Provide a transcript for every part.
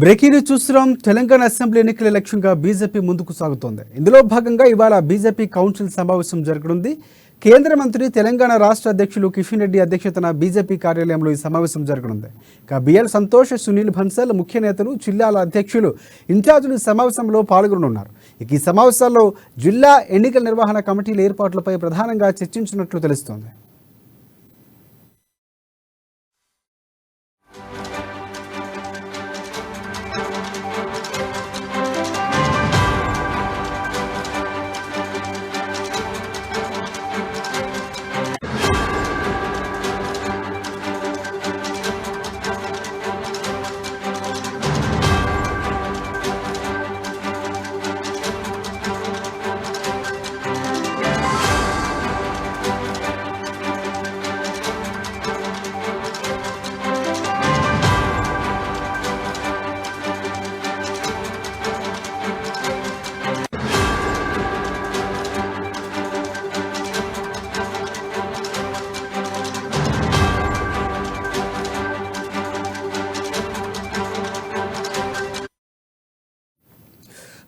Breaking చూస్తున్నాం. Telangana assembly ఎన్నికల లక్ష్యంగా బీజేపీ ముందుకు సాగుతోంది. ఇందులో భాగంగా ఇవాళ బీజేపీ కౌన్సిల్ సమావేశం జరగనుంది. కేంద్ర మంత్రి తెలంగాణ రాష్ట్ర అధ్యక్షులు కిషన్ రెడ్డి అధ్యక్షతన బీజేపీ కార్యాలయంలో ఈ సమావేశం జరగనుంది. ఇక బిఎల్ సంతోష్, సునీల్ బన్సల్ ముఖ్య నేతలు, జిల్లాల అధ్యక్షులు, ఇన్ఛార్జీలు సమావేశంలో పాల్గొననున్నారు. ఇక ఈ సమావేశాల్లో జిల్లా ఎన్నికల నిర్వహణ కమిటీల ఏర్పాట్లపై ప్రధానంగా చర్చించినట్లు తెలుస్తోంది.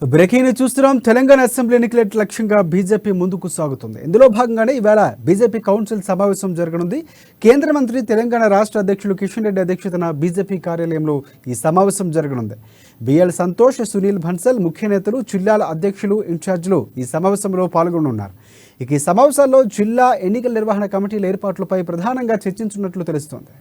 బ్రేకింగ్ చూస్తున్నాం. తెలంగాణ అసెంబ్లీ ఎన్నికల లక్ష్యంగా బీజేపీ ముందుకు సాగుతుంది. ఇందులో భాగంగానే ఇవాళ బీజేపీ కౌన్సిల్ సమావేశం జరగనుంది. కేంద్ర మంత్రి తెలంగాణ రాష్ట్ర అధ్యక్షులు కిషన్ రెడ్డి అధ్యక్షతన బీజేపీ కార్యాలయంలో ఈ సమావేశం జరగనుంది. బిఎల్ సంతోష్, సునీల్ బన్సల్ ముఖ్య నేతలు, జిల్లాల అధ్యక్షులు, ఇన్ఛార్జీలు ఈ సమావేశంలో పాల్గొనున్నారు. ఇక ఈ సమావేశాల్లో జిల్లా ఎన్నికల నిర్వహణ కమిటీల ఏర్పాట్లపై ప్రధానంగా చర్చించున్నట్లు తెలుస్తోంది.